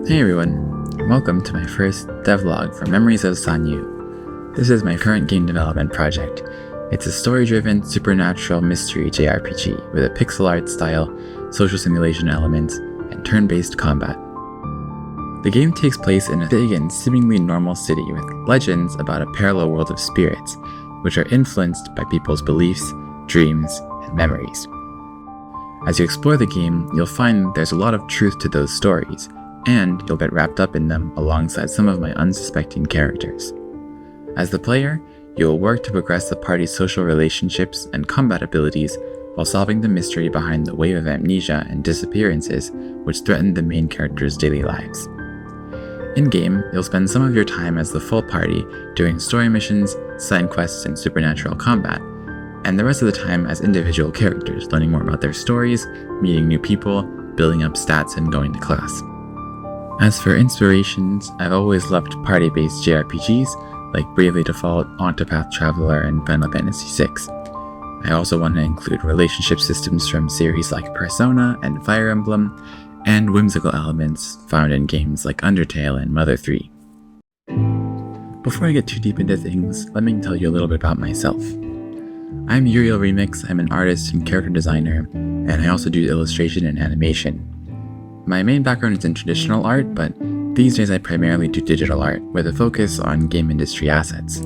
Hey everyone, welcome to my first devlog for Memories of Sanyuu. This is my current game development project. It's a story-driven, supernatural mystery JRPG with a pixel art style, social simulation elements, and turn-based combat. The game takes place in a big and seemingly normal city with legends about a parallel world of spirits, which are influenced by people's beliefs, dreams, and memories. As you explore the game, you'll find there's a lot of truth to those stories, and you'll get wrapped up in them alongside some of my unsuspecting characters. As the player, you'll work to progress the party's social relationships and combat abilities while solving the mystery behind the wave of amnesia and disappearances which threaten the main characters' daily lives. In-game, you'll spend some of your time as the full party doing story missions, side quests, and supernatural combat, and the rest of the time as individual characters, learning more about their stories, meeting new people, building up stats, and going to class. As for inspirations, I've always loved party-based JRPGs like Bravely Default, Octopath Traveler, and Final Fantasy VI. I also want to include relationship systems from series like Persona and Fire Emblem, and whimsical elements found in games like Undertale and Mother 3. Before I get too deep into things, let me tell you a little bit about myself. I'm Uriel Remix, I'm an artist and character designer, and I also do illustration and animation. My main background is in traditional art, but these days I primarily do digital art, with a focus on game industry assets.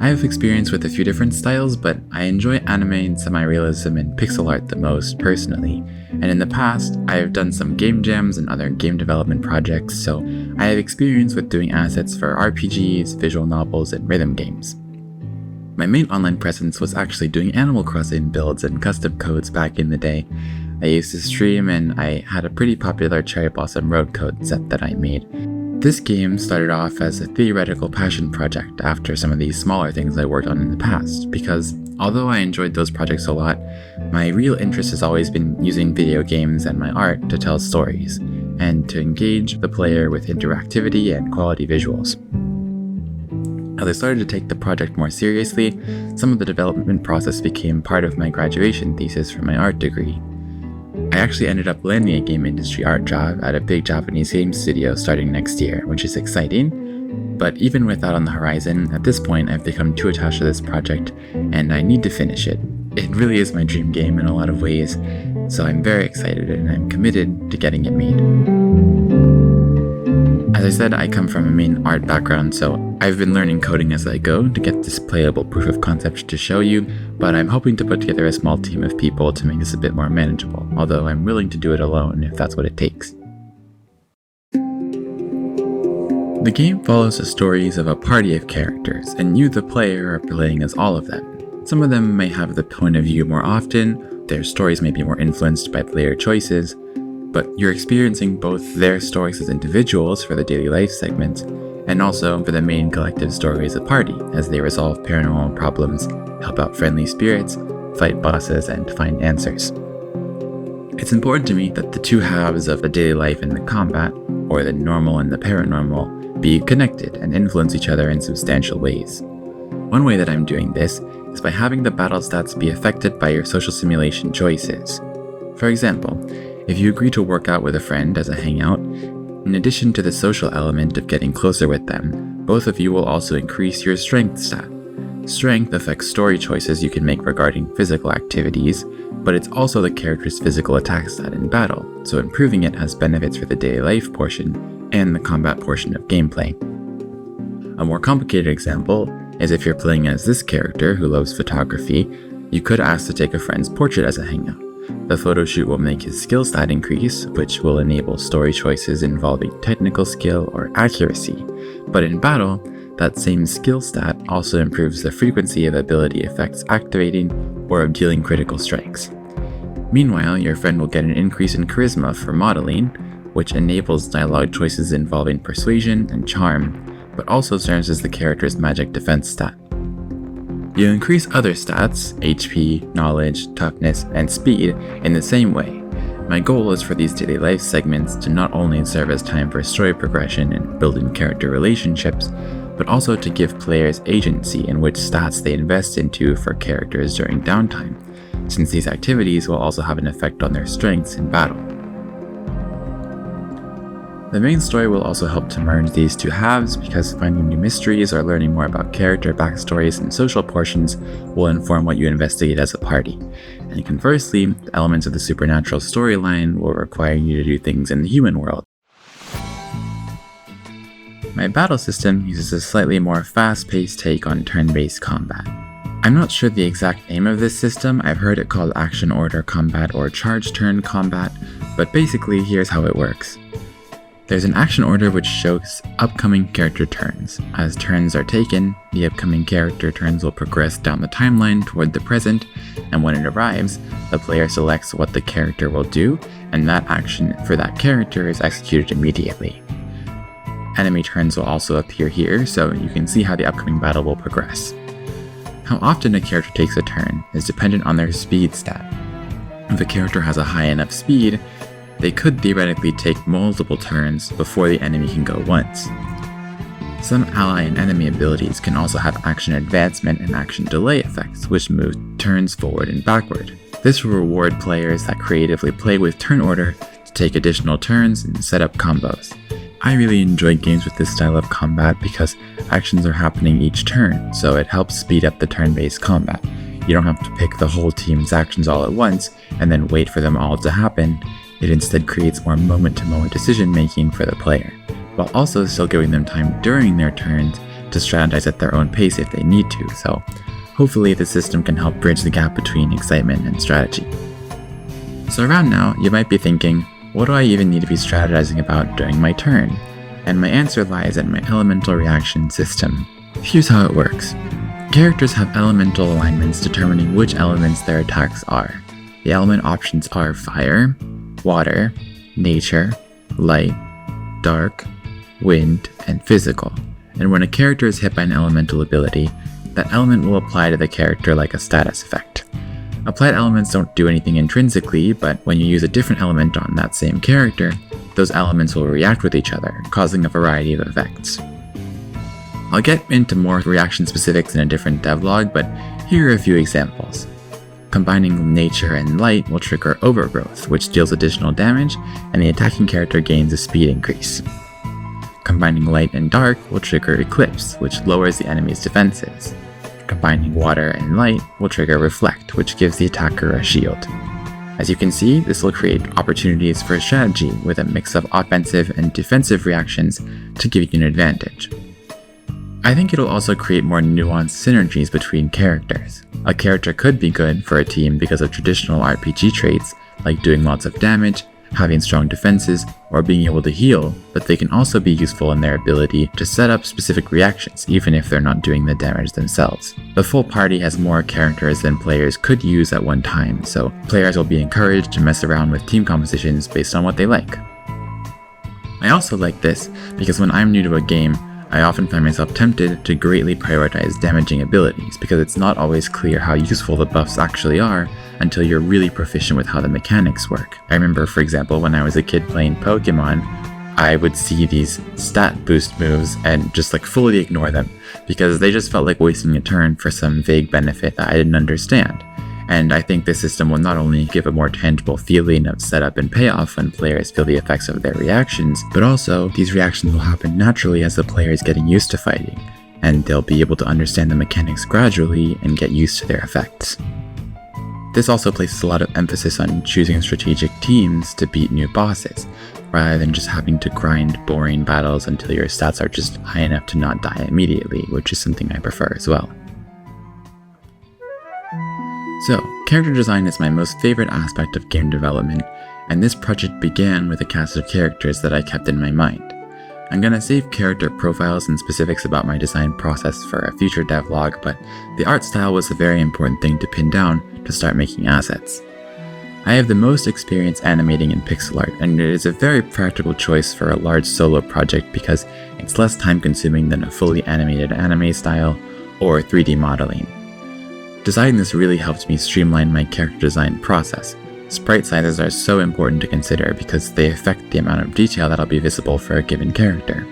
I have experience with a few different styles, but I enjoy anime and semi-realism and pixel art the most personally, and in the past, I have done some game jams and other game development projects, so I have experience with doing assets for RPGs, visual novels, and rhythm games. My main online presence was actually doing Animal Crossing builds and custom codes back in the day. I used to stream, and I had a pretty popular Cherry Blossom Road code set that I made. This game started off as a theoretical passion project after some of these smaller things I worked on in the past, because although I enjoyed those projects a lot, my real interest has always been using video games and my art to tell stories, and to engage the player with interactivity and quality visuals. As I started to take the project more seriously, some of the development process became part of my graduation thesis for my art degree. I actually ended up landing a game industry art job at a big Japanese game studio starting next year, which is exciting. But even with that on the horizon, at this point I've become too attached to this project, and I need to finish it. It really is my dream game in a lot of ways, so I'm very excited and I'm committed to getting it made. As I said, I come from a main art background, so I've been learning coding as I go to get this playable proof of concept to show you, but I'm hoping to put together a small team of people to make this a bit more manageable, although I'm willing to do it alone if that's what it takes. The game follows the stories of a party of characters, and you, the player, are playing as all of them. Some of them may have the point of view more often, their stories may be more influenced by player choices, but you're experiencing both their stories as individuals for the daily life segment, and also for the main collective story as a party, as they resolve paranormal problems, help out friendly spirits, fight bosses, and find answers. It's important to me that the two halves of the daily life and the combat, or the normal and the paranormal, be connected and influence each other in substantial ways. One way that I'm doing this is by having the battle stats be affected by your social simulation choices. For example, if you agree to work out with a friend as a hangout, in addition to the social element of getting closer with them, both of you will also increase your strength stat. Strength affects story choices you can make regarding physical activities, but it's also the character's physical attack stat in battle, so improving it has benefits for the daily life portion and the combat portion of gameplay. A more complicated example is if you're playing as this character who loves photography, you could ask to take a friend's portrait as a hangout. The photo shoot will make his skill stat increase, which will enable story choices involving technical skill or accuracy, but in battle, that same skill stat also improves the frequency of ability effects activating or of dealing critical strikes. Meanwhile, your friend will get an increase in charisma for modeling, which enables dialogue choices involving persuasion and charm, but also serves as the character's magic defense stat. You increase other stats, HP, knowledge, toughness, and speed, in the same way. My goal is for these daily life segments to not only serve as time for story progression and building character relationships, but also to give players agency in which stats they invest into for characters during downtime, since these activities will also have an effect on their strengths in battle. The main story will also help to merge these two halves because finding new mysteries or learning more about character backstories and social portions will inform what you investigate as a party. And conversely, the elements of the supernatural storyline will require you to do things in the human world. My battle system uses a slightly more fast-paced take on turn-based combat. I'm not sure the exact name of this system. I've heard it called action order combat or charge turn combat, but basically here's how it works. There's an action order which shows upcoming character turns. As turns are taken, the upcoming character turns will progress down the timeline toward the present, and when it arrives, the player selects what the character will do, and that action for that character is executed immediately. Enemy turns will also appear here, so you can see how the upcoming battle will progress. How often a character takes a turn is dependent on their speed stat. If a character has a high enough speed, they could theoretically take multiple turns before the enemy can go once. Some ally and enemy abilities can also have action advancement and action delay effects, which move turns forward and backward. This will reward players that creatively play with turn order to take additional turns and set up combos. I really enjoy games with this style of combat because actions are happening each turn, so it helps speed up the turn-based combat. You don't have to pick the whole team's actions all at once and then wait for them all to happen. It instead creates more moment-to-moment decision-making for the player, while also still giving them time during their turns to strategize at their own pace if they need to, so hopefully the system can help bridge the gap between excitement and strategy. So around now, you might be thinking, what do I even need to be strategizing about during my turn? And my answer lies in my elemental reaction system. Here's how it works. Characters have elemental alignments determining which elements their attacks are. The element options are fire, water, nature, light, dark, wind, and physical. And when a character is hit by an elemental ability, that element will apply to the character like a status effect. Applied elements don't do anything intrinsically, but when you use a different element on that same character, those elements will react with each other, causing a variety of effects. I'll get into more reaction specifics in a different devlog, but here are a few examples. Combining nature and light will trigger overgrowth, which deals additional damage, and the attacking character gains a speed increase. Combining light and dark will trigger eclipse, which lowers the enemy's defenses. Combining water and light will trigger reflect, which gives the attacker a shield. As you can see, this will create opportunities for strategy with a mix of offensive and defensive reactions to give you an advantage. I think it'll also create more nuanced synergies between characters. A character could be good for a team because of traditional RPG traits, like doing lots of damage, having strong defenses, or being able to heal, but they can also be useful in their ability to set up specific reactions even if they're not doing the damage themselves. The full party has more characters than players could use at one time, so players will be encouraged to mess around with team compositions based on what they like. I also like this because when I'm new to a game, I often find myself tempted to greatly prioritize damaging abilities because it's not always clear how useful the buffs actually are until you're really proficient with how the mechanics work. I remember, for example, when I was a kid playing Pokemon, I would see these stat boost moves and just fully ignore them because they just felt like wasting a turn for some vague benefit that I didn't understand. And I think this system will not only give a more tangible feeling of setup and payoff when players feel the effects of their reactions, but also these reactions will happen naturally as the player is getting used to fighting, and they'll be able to understand the mechanics gradually and get used to their effects. This also places a lot of emphasis on choosing strategic teams to beat new bosses, rather than just having to grind boring battles until your stats are just high enough to not die immediately, which is something I prefer as well. So, character design is my most favorite aspect of game development, and this project began with a cast of characters that I kept in my mind. I'm gonna save character profiles and specifics about my design process for a future devlog, but the art style was a very important thing to pin down to start making assets. I have the most experience animating in pixel art, and it is a very practical choice for a large solo project because it's less time consuming than a fully animated anime style or 3D modeling. Deciding this really helped me streamline my character design process. Sprite sizes are so important to consider because they affect the amount of detail that'll be visible for a given character.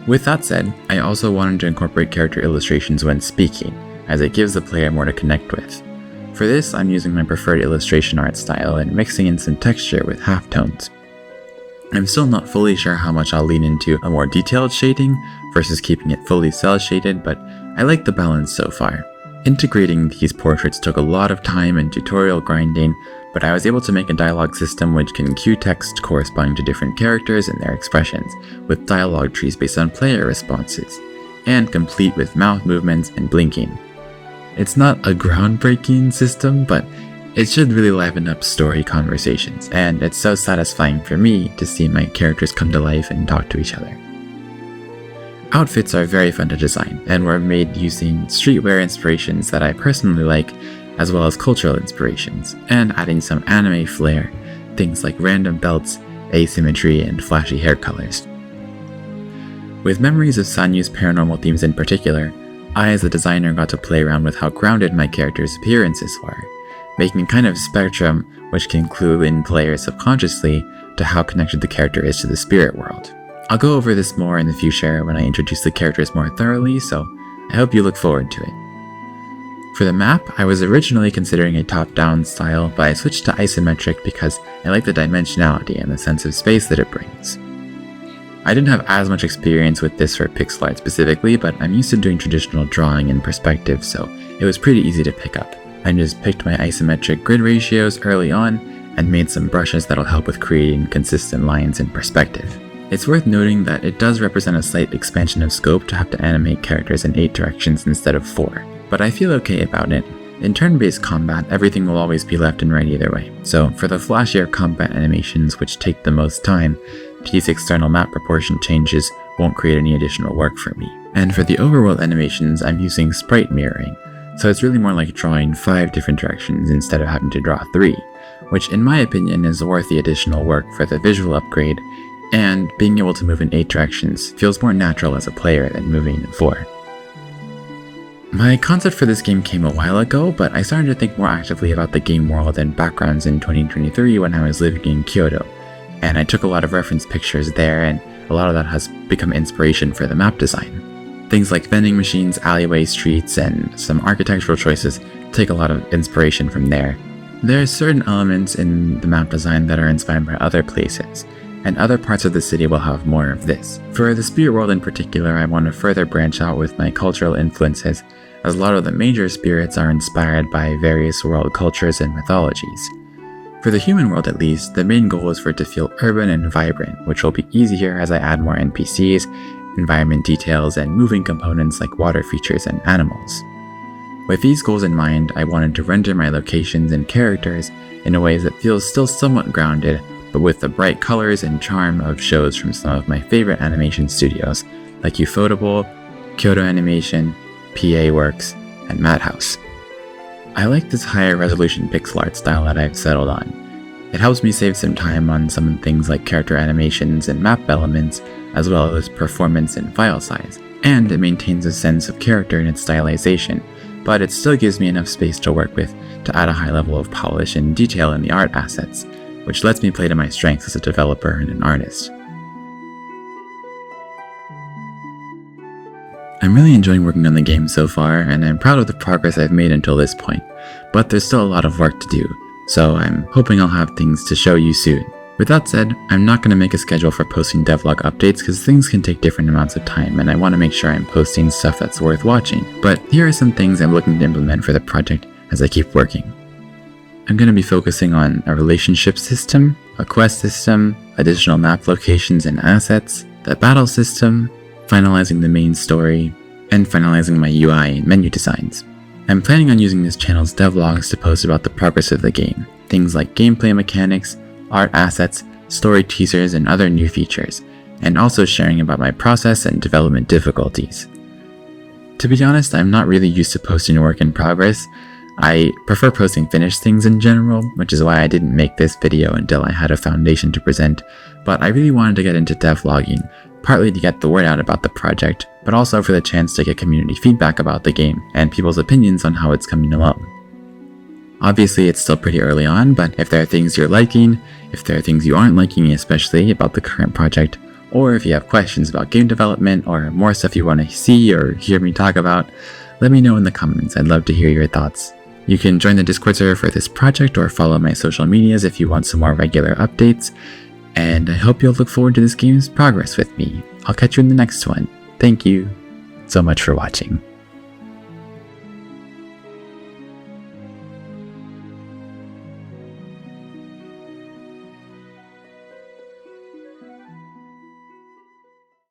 With that said, I also wanted to incorporate character illustrations when speaking, as it gives the player more to connect with. For this, I'm using my preferred illustration art style and mixing in some texture with halftones. I'm still not fully sure how much I'll lean into a more detailed shading versus keeping it fully cel shaded, but I like the balance so far. Integrating these portraits took a lot of time and tutorial grinding, but I was able to make a dialogue system which can cue text corresponding to different characters and their expressions, with dialogue trees based on player responses, and complete with mouth movements and blinking. It's not a groundbreaking system, but it should really liven up story conversations, and it's so satisfying for me to see my characters come to life and talk to each other. Outfits are very fun to design, and were made using streetwear inspirations that I personally like, as well as cultural inspirations, and adding some anime flair, things like random belts, asymmetry, and flashy hair colors. With Memories of Sanyuu's paranormal themes in particular, I as a designer got to play around with how grounded my characters' appearances were, making a kind of spectrum which can clue in players subconsciously to how connected the character is to the spirit world. I'll go over this more in the future when I introduce the characters more thoroughly, so I hope you look forward to it. For the map, I was originally considering a top-down style, but I switched to isometric because I like the dimensionality and the sense of space that it brings. I didn't have as much experience with this for pixel art specifically, but I'm used to doing traditional drawing in perspective, so it was pretty easy to pick up. I just picked my isometric grid ratios early on and made some brushes that'll help with creating consistent lines in perspective. It's worth noting that it does represent a slight expansion of scope to have to animate characters in 8 directions instead of 4, but I feel okay about it. In turn-based combat, everything will always be left and right either way, so for the flashier combat animations which take the most time, these external map proportion changes won't create any additional work for me. And for the overworld animations, I'm using sprite mirroring, so it's really more like drawing 5 different directions instead of having to draw 3, which in my opinion is worth the additional work for the visual upgrade, and being able to move in 8 directions feels more natural as a player than moving in 4. My concept for this game came a while ago, but I started to think more actively about the game world and backgrounds in 2023 when I was living in Kyoto, and I took a lot of reference pictures there, and a lot of that has become inspiration for the map design. Things like vending machines, alleyway streets, and some architectural choices take a lot of inspiration from there. There are certain elements in the map design that are inspired by other places, and other parts of the city will have more of this. For the spirit world in particular, I want to further branch out with my cultural influences, as a lot of the major spirits are inspired by various world cultures and mythologies. For the human world at least, the main goal is for it to feel urban and vibrant, which will be easier as I add more NPCs, environment details, and moving components like water features and animals. With these goals in mind, I wanted to render my locations and characters in a way that feels still somewhat grounded, but with the bright colors and charm of shows from some of my favorite animation studios, like Ufotable, Kyoto Animation, PA Works, and Madhouse. I like this higher resolution pixel art style that I've settled on. It helps me save some time on some things like character animations and map elements, as well as performance and file size, and it maintains a sense of character in its stylization, but it still gives me enough space to work with to add a high level of polish and detail in the art assets, which lets me play to my strengths as a developer and an artist. I'm really enjoying working on the game so far, and I'm proud of the progress I've made until this point, but there's still a lot of work to do, so I'm hoping I'll have things to show you soon. With that said, I'm not going to make a schedule for posting devlog updates because things can take different amounts of time and I want to make sure I'm posting stuff that's worth watching, but here are some things I'm looking to implement for the project as I keep working. I'm going to be focusing on a relationship system, a quest system, additional map locations and assets, the battle system, finalizing the main story, and finalizing my UI and menu designs. I'm planning on using this channel's devlogs to post about the progress of the game, things like gameplay mechanics, art assets, story teasers, and other new features, and also sharing about my process and development difficulties. To be honest, I'm not really used to posting work in progress. I prefer posting finished things in general, which is why I didn't make this video until I had a foundation to present, but I really wanted to get into devlogging, partly to get the word out about the project, but also for the chance to get community feedback about the game and people's opinions on how it's coming along. Obviously, it's still pretty early on, but if there are things you're liking, if there are things you aren't liking especially about the current project, or if you have questions about game development or more stuff you want to see or hear me talk about, let me know in the comments. I'd love to hear your thoughts. You can join the Discord server for this project or follow my social medias if you want some more regular updates. and I hope you'll look forward to this game's progress with me. I'll catch you in the next one. Thank you so much for watching.